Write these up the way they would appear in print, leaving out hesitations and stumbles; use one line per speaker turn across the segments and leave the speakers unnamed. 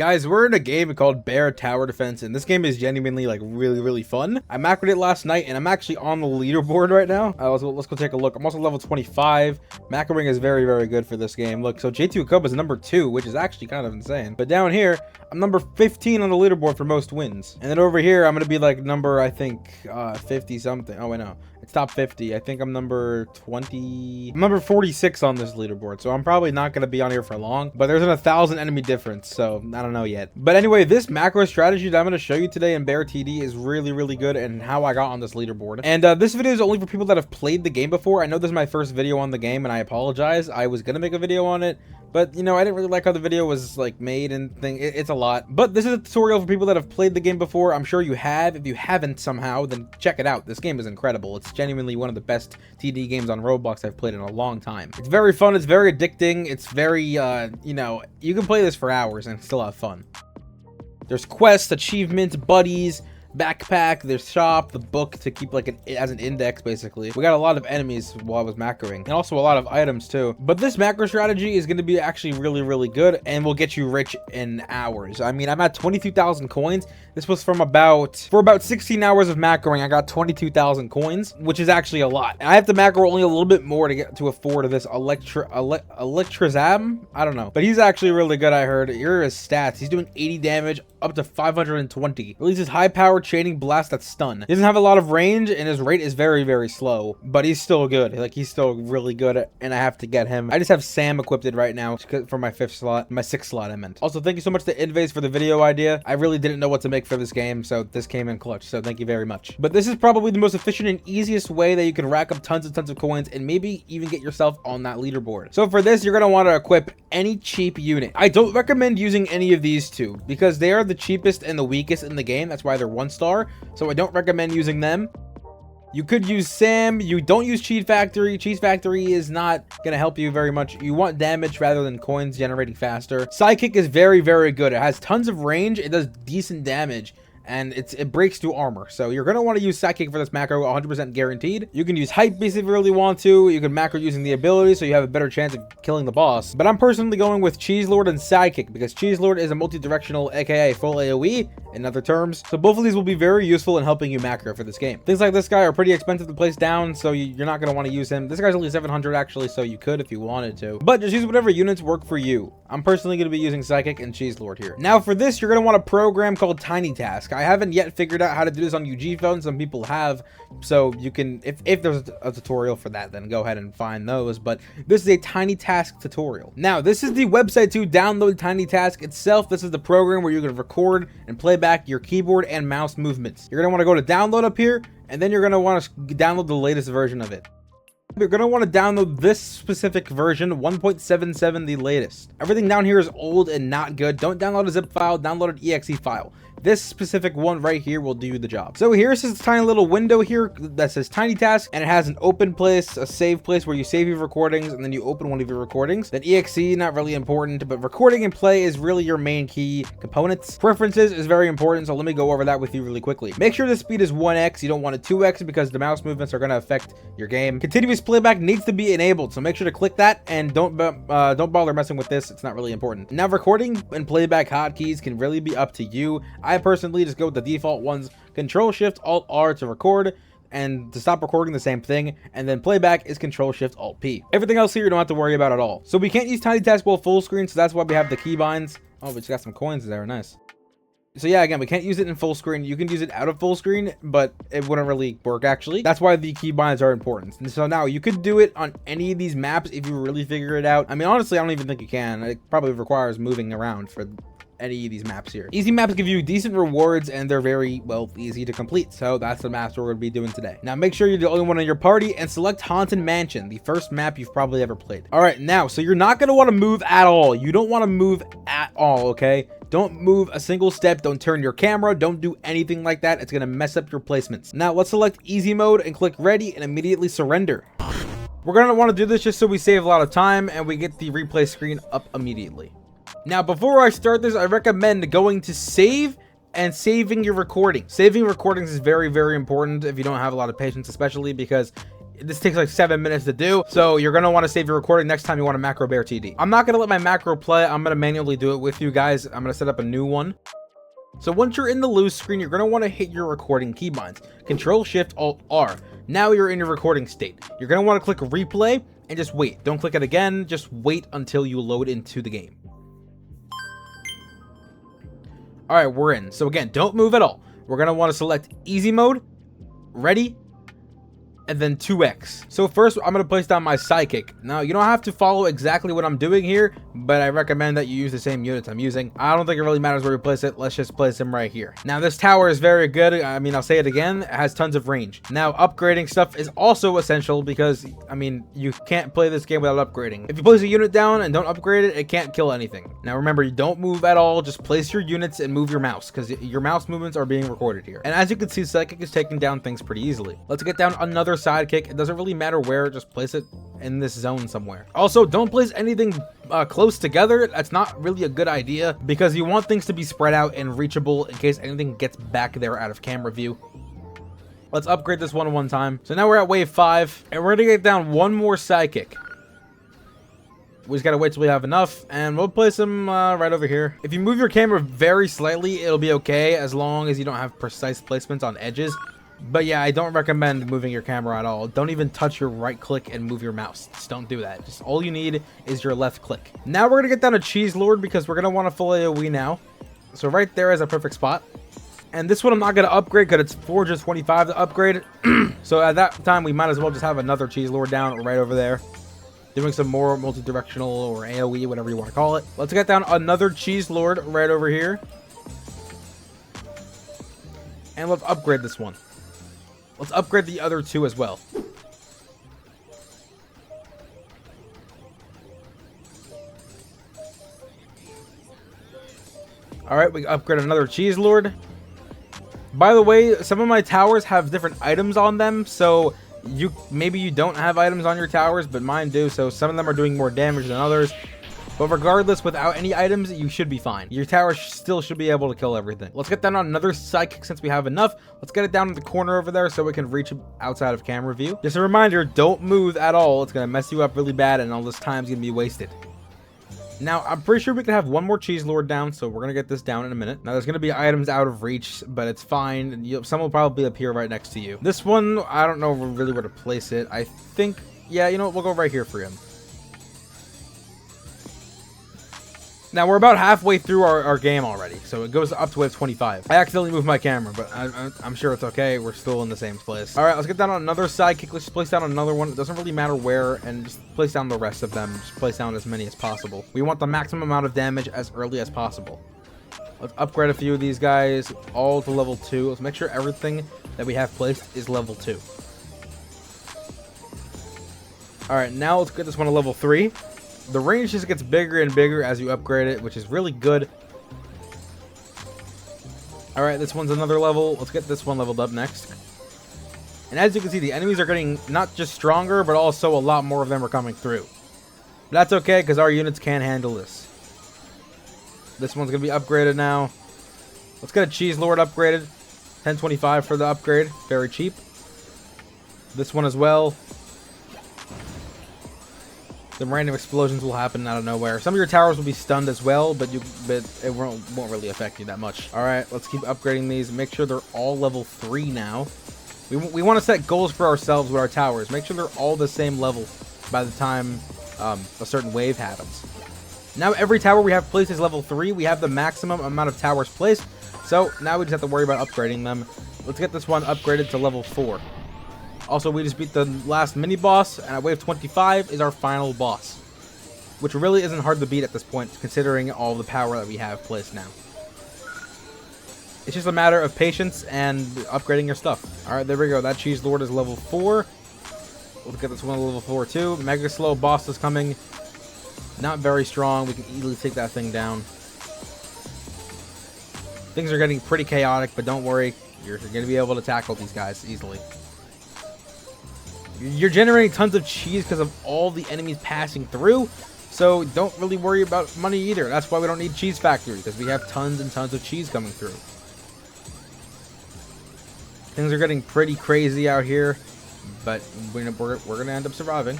Guys, we're in a game called Bear Tower Defense, and this game is genuinely like really fun. I macroed it last night, and I'm actually on the leaderboard right now. Let's go take a look. I'm also level 25. Macroing is very good for this game. Look, so J2 Cub is number 2, which is actually kind of insane. But down here, I'm number 15 on the leaderboard for most wins. And then over here, I'm gonna be like number, I think, 50 something. Oh, wait, no. It's top 50. I think I'm number 20. I'm number 46 on this leaderboard, so I'm probably not going to be on here for long, but there's an 1,000 enemy difference, so I don't know yet. But anyway, this macro strategy that I'm going to show you today in Bear TD is really good, and how I got on this leaderboard. And this video is only for people that have played the game before. I know this is my first video on the game, and I apologize. I was going to make a video on it, but you know, I didn't really like how the video was like made and thing. It's a lot, but this is a tutorial for people that have played the game before. I'm sure you have. If you haven't somehow, then check it out. This game is incredible. It's genuinely one of the best TD games on Roblox I've played in a long time. It's very fun. It's very addicting. It's very, you know, you can play this for hours and still have fun. There's quests, achievements, buddies, backpack, there's shop, the book to keep like as an index. Basically we got a lot of enemies while I was macroing, and also a lot of items too. But this macro strategy is going to be actually really good, and will get you rich in hours. I mean, I'm at 22,000 coins. This was for about 16 hours of macroing. I got 22,000 coins, which is actually a lot. And I have to macro only a little bit more to get to afford this Electrizam. I don't know, but he's actually really good. I heard. Here are his stats. He's doing 80 damage, up to 520. Releases high power chaining blast that's stun. He doesn't have a lot of range, and his rate is very slow, but he's still good. Like, he's still really good, and I have to get him. I just have Sam equipped right now for my 6th slot I meant. Also, thank you so much to Invaze for the video idea. I really didn't know what to make for this game, so this came in clutch, so thank you very much. But this is probably the most efficient and easiest way that you can rack up tons of coins, and maybe even get yourself on that leaderboard. So for this, you're going to want to equip any cheap unit. I don't recommend using any of these two, because they are the cheapest and the weakest in the game. That's why they're 1-star, so I don't recommend using them. You could use Sam. You don't use Cheese Factory. Cheese Factory is not going to help you very much. You want damage rather than coins generating faster. Sidekick is very good. It has tons of range. It does decent damage, and it breaks through armor. So you're going to want to use Sidekick for this macro, 100% guaranteed. You can use Hypebeast if you really want to. You can macro using the ability, so you have a better chance of killing the boss. But I'm personally going with Cheese Lord and Sidekick, because Cheese Lord is a multi-directional, aka full AoE in other terms. So both of these will be very useful in helping you macro for this game. Things like this guy are pretty expensive to place down, so you're not going to want to use him. This guy's only 700 actually, so you could if you wanted to. But just use whatever units work for you. I'm personally going to be using Sidekick and Cheese Lord here. Now for this, you're going to want a program called TinyTask. I haven't yet figured out how to do this on UG phone. Some people have, so you can, if there's a tutorial for that, then go ahead and find those. But this is a TinyTask tutorial. Now this is the website to download TinyTask itself. This is the program where you can record and play back your keyboard and mouse movements. You're going to want to go to download up here, and then you're going to want to download the latest version of it. You're going to want to download this specific version, 1.77, the latest. Everything down here is old and not good. Don't download a zip file, download an exe file. This specific one right here will do the job. So here's this tiny little window here that says TinyTask, and it has an open place, a save place where you save your recordings, and then you open one of your recordings. Then exe, not really important, but recording and play is really your main key components. Preferences is very important, so let me go over that with you really quickly. Make sure the speed is 1x. You don't want it 2x because the mouse movements are going to affect your game. Continuous playback needs to be enabled, so make sure to click that, and don't bother messing with this. It's not really important. Now recording and playback hotkeys can really be up to you. I personally just go with the default ones. Control Shift Alt R to record, and to stop recording, the same thing. And then playback is Control Shift Alt P. Everything else here you don't have to worry about at all. So we can't use TinyTask while full screen, so that's why we have the keybinds. Oh, we just got some coins there. Nice. So yeah, again, we can't use it in full screen. You can use it out of full screen, but it wouldn't really work actually. That's why the keybinds are important. And so now you could do it on any of these maps if you really figure it out. I mean, honestly, I don't even think you can. It probably requires moving around for any of these maps here. Easy maps give you decent rewards, and they're very, well, easy to complete. So that's the maps we're going to be doing today. Now make sure you're the only one in your party, and select Haunted Mansion, the first map you've probably ever played. All right, now, so you're not going to want to move at all. You don't want to move at all, okay? Don't move a single step. Don't turn your camera. Don't do anything like that. It's going to mess up your placements. Now let's select easy mode and click ready, and immediately surrender. We're going to want to do this just so we save a lot of time and we get the replay screen up immediately. Now, before I start this, I recommend going to save and saving your recording. Saving recordings is very important if you don't have a lot of patience, especially because This takes like 7 minutes to do, so you're going to want to save your recording next time you want a macro bear TD. I'm not going to let my macro play. I'm going to manually do it with you guys. I'm going to set up a new one. So once you're in the lose screen, you're going to want to hit your recording keybinds. Control Shift Alt R. Now you're in your recording state. You're going to want to click replay and just wait. Don't click it again. Just wait until you load into the game. All right, we're in. So again, don't move at all. We're going to want to select easy mode, ready, and then 2x. So first, I'm going to place down my sidekick. Now, you don't have to follow exactly what I'm doing here, but I recommend that you use the same units I'm using. I don't think it really matters where you place it. Let's just place him right here. Now, this tower is very good. I mean, I'll say it again. It has tons of range. Now, upgrading stuff is also essential because, I mean, you can't play this game without upgrading. If you place a unit down and don't upgrade it, it can't kill anything. Now, remember, you don't move at all. Just place your units and move your mouse because your mouse movements are being recorded here. And as you can see, Psychic is taking down things pretty easily. Let's get down another sidekick. It doesn't really matter where, just place it in this zone somewhere. Also, don't place anything close together. That's not really a good idea because you want things to be spread out and reachable in case anything gets back there out of camera view. Let's upgrade this one time. So now we're at wave 5 and we're gonna get down one more sidekick. We just gotta wait till we have enough and we'll place him right over here. If you move your camera very slightly, it'll be okay as long as you don't have precise placements on edges. But yeah, I don't recommend moving your camera at all. Don't even touch your right click and move your mouse. Just don't do that. Just all you need is your left click. Now we're gonna get down to Cheese Lord because we're gonna want to full AoE now. So right there is a perfect spot. And this one I'm not gonna upgrade because it's 425 to upgrade. So at that time we might as well just have another Cheese Lord down right over there, doing some more multi-directional or AoE, whatever you want to call it. Let's get down another Cheese Lord right over here. And let's upgrade this one. Let's upgrade the other two as well. Alright, we upgrade another Cheese Lord. By the way, some of my towers have different items on them, so maybe you don't have items on your towers, but mine do, so some of them are doing more damage than others. But regardless, without any items, you should be fine. Your tower still should be able to kill everything. Let's get down on another sidekick since we have enough. Let's get it down in the corner over there so we can reach outside of camera view. Just a reminder, don't move at all. It's going to mess you up really bad and all this time's going to be wasted. Now, I'm pretty sure we can have one more Cheese Lord down, so we're going to get this down in a minute. Now, there's going to be items out of reach, but it's fine. Some will probably appear right next to you. This one, I don't know really where to place it. I think, yeah, you know what? We'll go right here for him. Now, we're about halfway through our game already, so it goes up to wave 25. I accidentally moved my camera, but I'm sure it's okay. We're still in the same place. All right, let's get down on another sidekick. Let's just place down another one. It doesn't really matter where, and just place down the rest of them. Just place down as many as possible. We want the maximum amount of damage as early as possible. Let's upgrade a few of these guys, all to level 2. Let's make sure everything that we have placed is level 2. All right, now let's get this one to level 3. The range just gets bigger and bigger as you upgrade it, which is really good. Alright, this one's another level. Let's get this one leveled up next. And as you can see, the enemies are getting not just stronger, but also a lot more of them are coming through. But that's okay, because our units can handle this. This one's going to be upgraded now. Let's get a Cheese Lord upgraded. 1025 for the upgrade. Very cheap. This one as well. The random explosions will happen out of nowhere. Some of your towers will be stunned as well, but it won't really affect you that much. All right, let's keep upgrading these. Make sure they're all level 3 now. We want to set goals for ourselves with our towers. Make sure they're all the same level by the time a certain wave happens. Now every tower we have placed is level 3. We have the maximum amount of towers placed, so now we just have to worry about upgrading them. Let's get this one upgraded to level 4. Also, we just beat the last mini-boss, and at wave 25 is our final boss, which really isn't hard to beat at this point, considering all the power that we have placed now. It's just a matter of patience and upgrading your stuff. Alright, there we go. That Cheese Lord is level 4. We'll get this one to level 4 too. Mega Slow boss is coming. Not very strong. We can easily take that thing down. Things are getting pretty chaotic, but don't worry. You're going to be able to tackle these guys easily. You're generating tons of cheese because of all the enemies passing through, so don't really worry about money either. That's why we don't need Cheese Factory, because we have tons and tons of cheese coming through. Things are getting pretty crazy out here. but we're gonna end up surviving.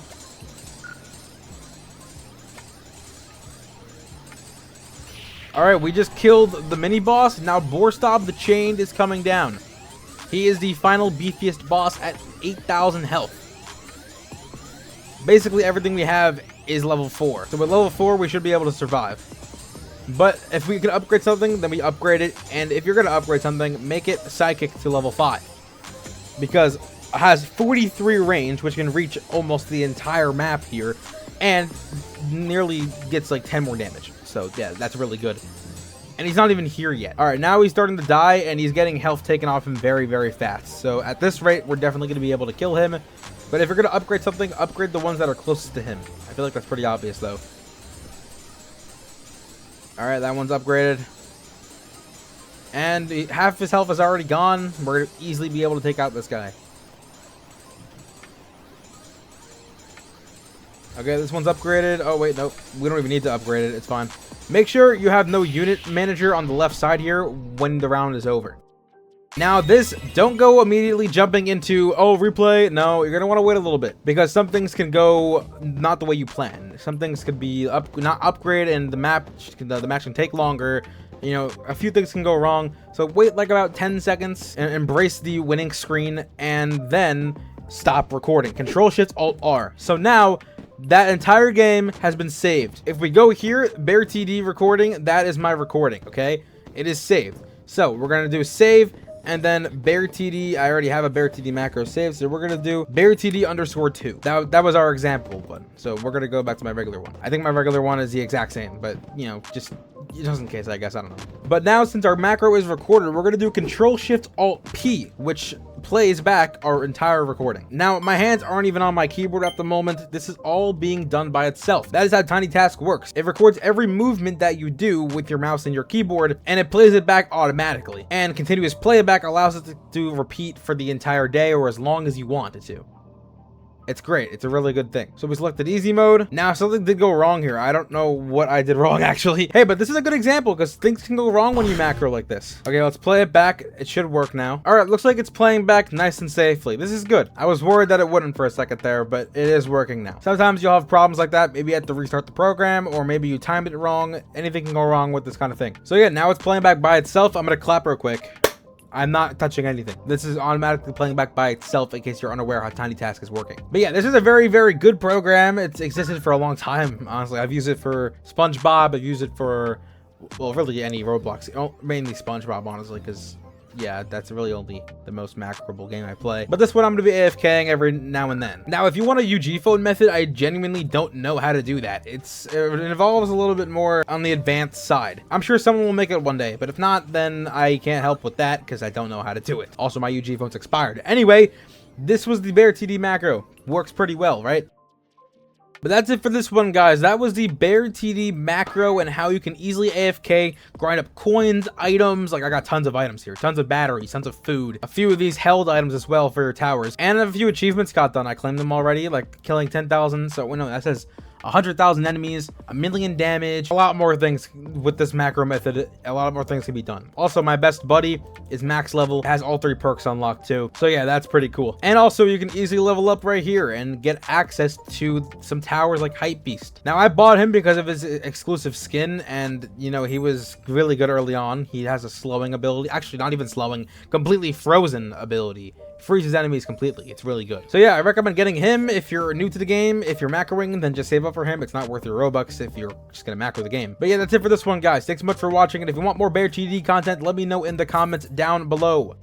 All right, we just killed the mini boss. Now Borstab the Chained is coming down. He is the final beefiest boss at 8,000 health. Basically everything we have is level 4. So with level 4 we should be able to survive. But if we can upgrade something, then we upgrade it. And if you're going to upgrade something, make it psychic to level 5. Because it has 43 range, which can reach almost the entire map here. And nearly gets like 10 more damage. So yeah, that's really good. And he's not even here yet. All right, now he's starting to die, and he's getting health taken off him very, very fast. So at this rate, we're definitely going to be able to kill him. But if you're going to upgrade something, upgrade the ones that are closest to him. I feel like that's pretty obvious, though. All right, that one's upgraded. And half his health is already gone. We're going to easily be able to take out this guy. Okay, this one's upgraded. Oh, wait, nope. We don't even need to upgrade it. It's fine. Make sure you have no unit manager on the left side here when the round is over. Now, this, don't go immediately jumping into, oh, replay. No, you're going to want to wait a little bit. Because some things can go not the way you plan. Some things could be not upgraded, and the match can take longer. You know, a few things can go wrong. So wait like about 10 seconds and embrace the winning screen. And then stop recording. Control-Shift-Alt-R. So now that entire game has been saved. If we go here, Bear TD recording, that is my recording, okay? It is saved. So we're going to do save, and then Bear TD. I already have a Bear TD macro saved, so we're going to do Bear TD _2. That was our example one. So we're going to go back to my regular one. I think my regular one is the exact same, but, you know, just in case, I guess. I don't know. But now, since our macro is recorded, we're going to do Control-Shift-Alt-P, which plays back our entire recording. Now, my hands aren't even on my keyboard at the moment. This is all being done by itself. That is how TinyTask works. It records every movement that you do with your mouse and your keyboard, and it plays it back automatically. And continuous playback allows it to repeat for the entire day or as long as you want it to. It's great. It's a really good thing. So we selected easy mode. Now, something did go wrong here. I don't know what I did wrong, actually. Hey, but this is a good example because things can go wrong when you macro like this. Okay, let's play it back. It should work now. All right, looks like it's playing back nice and safely. This is good. I was worried that it wouldn't for a second there, but it is working now. Sometimes you'll have problems like that. Maybe you have to restart the program, or maybe you timed it wrong. Anything can go wrong with this kind of thing. So yeah, now it's playing back by itself. I'm going to clap real quick. I'm not touching anything. This is automatically playing back by itself in case you're unaware how TinyTask is working. But yeah, this is a very, very good program. It's existed for a long time, honestly. I've used it for SpongeBob. I've used it for, well, really any Roblox. Mainly SpongeBob, honestly, because, yeah, that's really only the most macroable game I play. But this one, I'm going to be AFKing every now and then. Now, if you want a UG phone method, I genuinely don't know how to do that. It involves a little bit more on the advanced side. I'm sure someone will make it one day, but if not, then I can't help with that because I don't know how to do it. Also, my UG phone's expired. Anyway, this was the Bear TD macro. Works pretty well, right? But that's it for this one, guys. That was the Bear TD macro and how you can easily AFK, grind up coins, items. Like, I got tons of items here. Tons of batteries, tons of food. A few of these held items as well for your towers. And a few achievements got done. I claimed them already, like killing 10,000. So, no, that says 100,000 enemies, 1,000,000 damage, a lot more things with this macro method. A lot more things can be done. Also, my best buddy is max level, has all 3 perks unlocked too. So yeah, that's pretty cool. And also, you can easily level up right here and get access to some towers like Hype Beast. Now, I bought him because of his exclusive skin, and you know, he was really good early on. He has a slowing ability, actually not even slowing, completely frozen ability. Freezes enemies completely. It's really good. So yeah, I recommend getting him if you're new to the game. If you're macroing, then just save up for him. It's not worth your Robux if you're just gonna macro the game. But yeah, that's it for this one, guys. Thanks so much for watching, and if you want more Bear TD content, let me know in the comments down below.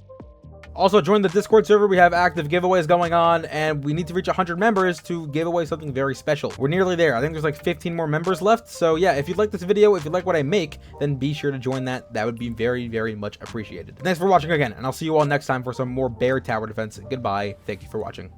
Also, join the Discord server. We have active giveaways going on, and we need to reach 100 members to give away something very special. We're nearly there. I think there's like 15 more members left. So yeah, if you like this video, if you like what I make, then be sure to join that. That would be very, very much appreciated. Thanks for watching again, and I'll see you all next time for some more Bear Tower defense. Goodbye. Thank you for watching.